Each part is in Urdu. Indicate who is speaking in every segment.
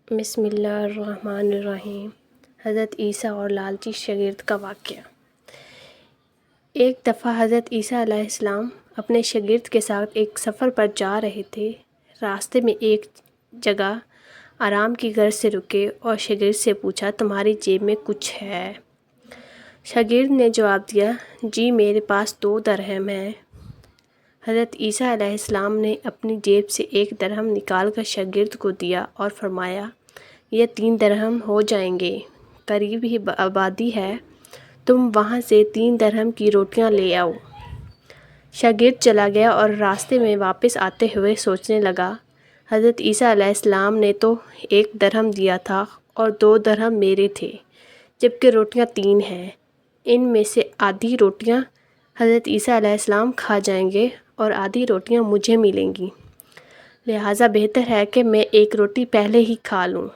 Speaker 1: بسم اللہ الرحمن الرحیم۔ حضرت عیسیٰ اور لالچی شاگرد کا واقعہ۔ ایک دفعہ حضرت عیسیٰ علیہ السلام اپنے شاگرد کے ساتھ ایک سفر پر جا رہے تھے۔ راستے میں ایک جگہ آرام کی غرض سے رکے اور شاگرد سے پوچھا، تمہاری جیب میں کچھ ہے؟ شاگرد نے جواب دیا، جی میرے پاس 2 درہم ہیں۔ حضرت عیسیٰ علیہ السلام نے اپنی جیب سے 1 درہم نکال کر شاگرد کو دیا اور فرمایا، یہ 3 درہم ہو جائیں گے، قریب ہی آبادی ہے، تم وہاں سے 3 درہم کی روٹیاں لے آؤ۔ شاگرد چلا گیا اور راستے میں واپس آتے ہوئے سوچنے لگا، حضرت عیسیٰ علیہ السلام نے تو 1 درہم دیا تھا اور 2 درہم میرے تھے، جبکہ روٹیاں 3 ہیں۔ ان میں سے آدھی روٹیاں حضرت عیسیٰ علیہ السلام کھا جائیں گے اور آدھی روٹیاں مجھے ملیں گی، لہٰذا بہتر ہے کہ میں 1 روٹی پہلے ہی کھا لوں۔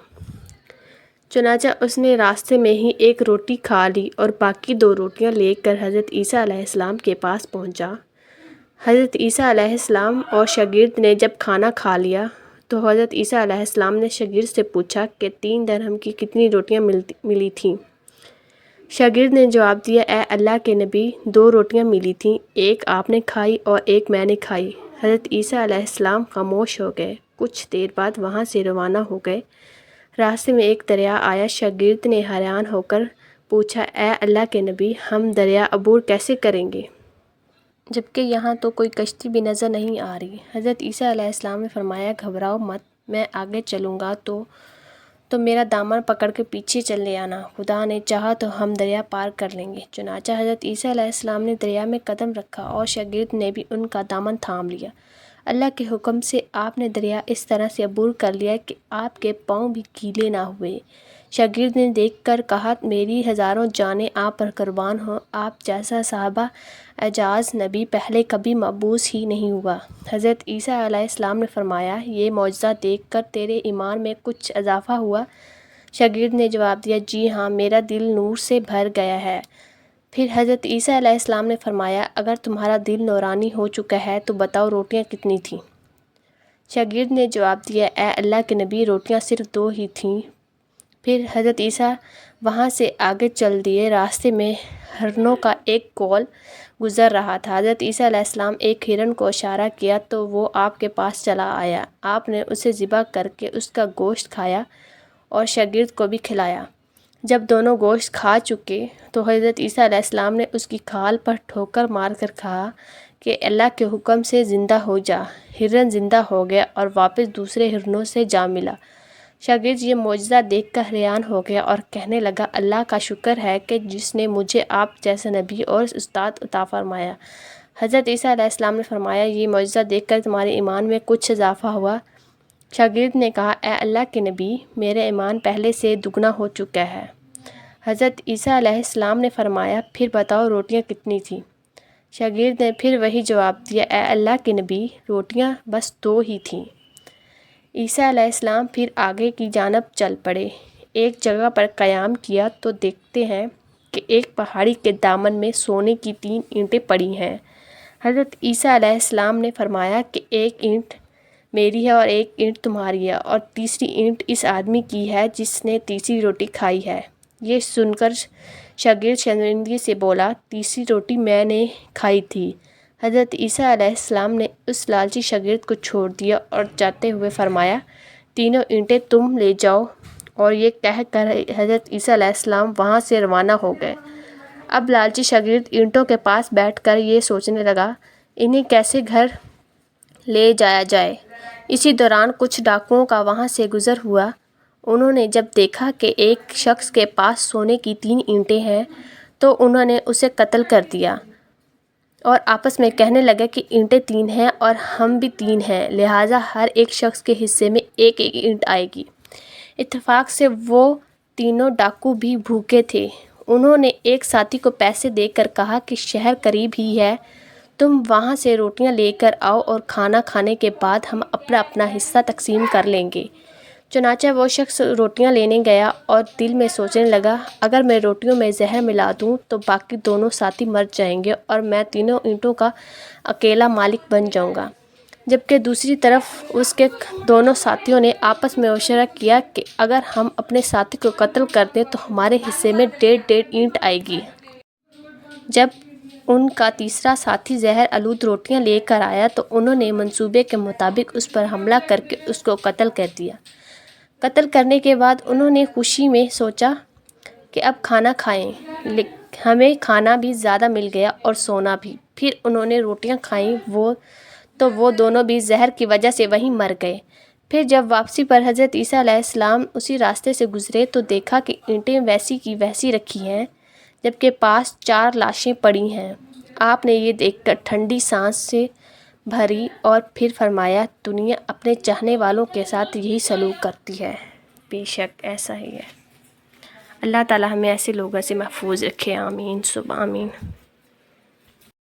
Speaker 1: چنانچہ اس نے راستے میں ہی 1 روٹی کھا لی اور باقی 2 روٹیاں لے کر حضرت عیسیٰ علیہ السلام کے پاس پہنچا۔ حضرت عیسیٰ علیہ السلام اور شاگرد نے جب کھانا کھا لیا تو حضرت عیسیٰ علیہ السلام نے شاگرد سے پوچھا کہ 3 درہم کی کتنی روٹیاں ملی تھیں؟ شاگرد نے جواب دیا، اے اللہ کے نبی، 2 روٹیاں ملی تھیں، 1 آپ نے کھائی اور 1 میں نے کھائی۔ حضرت عیسیٰ علیہ السلام خاموش ہو گئے، کچھ دیر بعد وہاں سے روانہ ہو گئے۔ راستے میں ایک دریا آیا، شاگرد نے حیران ہو کر پوچھا، اے اللہ کے نبی، ہم دریا عبور کیسے کریں گے، جبکہ یہاں تو کوئی کشتی بھی نظر نہیں آ رہی؟ حضرت عیسیٰ علیہ السلام نے فرمایا، گھبراؤ مت، میں آگے چلوں گا تو میرا دامن پکڑ کے پیچھے چلے آنا، خدا نے چاہا تو ہم دریا پار کر لیں گے۔ چنانچہ حضرت عیسیٰ علیہ السلام نے دریا میں قدم رکھا اور شاگرد نے بھی ان کا دامن تھام لیا۔ اللہ کے حکم سے آپ نے دریا اس طرح سے عبور کر لیا کہ آپ کے پاؤں بھی گیلے نہ ہوئے۔ شاگرد نے دیکھ کر کہا، میری ہزاروں جانیں آپ پر قربان ہوں، آپ جیسا صاحب اعجاز نبی پہلے کبھی مبعوث ہی نہیں ہوا۔ حضرت عیسیٰ علیہ السلام نے فرمایا، یہ معجزہ دیکھ کر تیرے ایمان میں کچھ اضافہ ہوا؟ شاگرد نے جواب دیا، جی ہاں، میرا دل نور سے بھر گیا ہے۔ پھر حضرت عیسیٰ علیہ السلام نے فرمایا، اگر تمہارا دل نورانی ہو چکا ہے تو بتاؤ روٹیاں کتنی تھیں؟ شاگرد نے جواب دیا، اے اللہ کے نبی، روٹیاں صرف 2 ہی تھیں۔ پھر حضرت عیسیٰ وہاں سے آگے چل دیے۔ راستے میں ہرنوں کا ایک کول گزر رہا تھا۔ حضرت عیسیٰ علیہ السلام ایک ہرن کو اشارہ کیا تو وہ آپ کے پاس چلا آیا۔ آپ نے اسے ذبح کر کے اس کا گوشت کھایا اور شاگرد کو بھی کھلایا۔ جب دونوں گوشت کھا چکے تو حضرت عیسیٰ علیہ السلام نے اس کی کھال پر ٹھوکر مار کر کہا کہ اللہ کے حکم سے زندہ ہو جا۔ ہرن زندہ ہو گیا اور واپس دوسرے ہرنوں سے جا ملا۔ شاگرد یہ معجزہ دیکھ کر حیران ہو گیا اور کہنے لگا، اللہ کا شکر ہے کہ جس نے مجھے آپ جیسا نبی اور استاد عطا فرمایا۔ حضرت عیسیٰ علیہ السلام نے فرمایا، یہ معجزہ دیکھ کر تمہارے ایمان میں کچھ اضافہ ہوا؟ شاگرد نے کہا، اے اللہ کے نبی، میرا ایمان پہلے سے دگنا ہو چکا ہے۔ حضرت عیسیٰ علیہ السلام نے فرمایا، پھر بتاؤ روٹیاں کتنی تھیں؟ شاگرد نے پھر وہی جواب دیا، اے اللہ کے نبی، روٹیاں بس 2 ہی تھیں۔ عیسیٰ علیہ السلام پھر آگے کی جانب چل پڑے۔ ایک جگہ پر قیام کیا تو دیکھتے ہیں کہ ایک پہاڑی کے دامن میں سونے کی 3 اینٹیں پڑی ہیں۔ حضرت عیسیٰ علیہ السلام نے فرمایا کہ 1 اینٹ میری ہے اور 1 اینٹ تمہاری ہے اور تیسری اینٹ اس آدمی کی ہے جس نے تیسری روٹی کھائی ہے۔ یہ سن کر شاگرد شرمندگی سے بولا، تیسری روٹی میں نے کھائی تھی۔ حضرت عیسیٰ علیہ السلام نے اس لالچی شاگرد کو چھوڑ دیا اور جاتے ہوئے فرمایا، 3 اینٹیں تم لے جاؤ، اور یہ کہہ کر حضرت عیسیٰ علیہ السلام وہاں سے روانہ ہو گئے۔ اب لالچی شاگرد اینٹوں کے پاس بیٹھ کر یہ سوچنے لگا، انہیں کیسے گھر لے جایا جائے۔ اسی دوران کچھ ڈاکوؤں کا وہاں سے گزر ہوا۔ انہوں نے جب دیکھا کہ ایک شخص کے پاس سونے کی 3 اینٹیں ہیں تو انہوں نے اسے قتل کر دیا اور آپس میں کہنے لگے کہ اینٹیں 3 ہیں اور ہم بھی 3 ہیں، لہٰذا ہر ایک شخص کے حصے میں 1 اینٹ آئے گی۔ اتفاق سے وہ تینوں ڈاکو بھی بھوکے تھے۔ انہوں نے ایک ساتھی کو پیسے دے کر کہا کہ شہر قریب ہی ہے، تم وہاں سے روٹیاں لے کر آؤ اور کھانا کھانے کے بعد ہم اپنا اپنا حصہ تقسیم کر لیں گے۔ چنانچہ وہ شخص روٹیاں لینے گیا اور دل میں سوچنے لگا، اگر میں روٹیوں میں زہر ملا دوں تو باقی دونوں ساتھی مر جائیں گے اور میں تینوں اینٹوں کا اکیلا مالک بن جاؤں گا۔ جبکہ دوسری طرف اس کے دونوں ساتھیوں نے آپس میں مشورہ کیا کہ اگر ہم اپنے ساتھی کو قتل کر دیں تو ہمارے حصے میں 1.5 اینٹ آئے گی۔ جب ان کا تیسرا ساتھی زہر آلود روٹیاں لے کر آیا تو انہوں نے منصوبے کے مطابق اس پر حملہ کر کے اس کو قتل کر دیا۔ قتل کرنے کے بعد انہوں نے خوشی میں سوچا کہ اب کھانا کھائیں، ہمیں کھانا بھی زیادہ مل گیا اور سونا بھی۔ پھر انہوں نے روٹیاں کھائیں تو وہ دونوں بھی زہر کی وجہ سے وہیں مر گئے۔ پھر جب واپسی پر حضرت عیسیٰ علیہ السلام اسی راستے سے گزرے تو دیکھا کہ اینٹیں ویسی کی ویسی رکھی ہیں جبکہ پاس 4 لاشیں پڑی ہیں۔ آپ نے یہ دیکھ کر ٹھنڈی سانس سے بھری اور پھر فرمایا، دنیا اپنے چاہنے والوں کے ساتھ یہی سلوک کرتی ہے، بے شک ایسا ہی ہے۔ اللہ تعالی ہمیں ایسے لوگوں سے محفوظ رکھے، آمین ثم آمین۔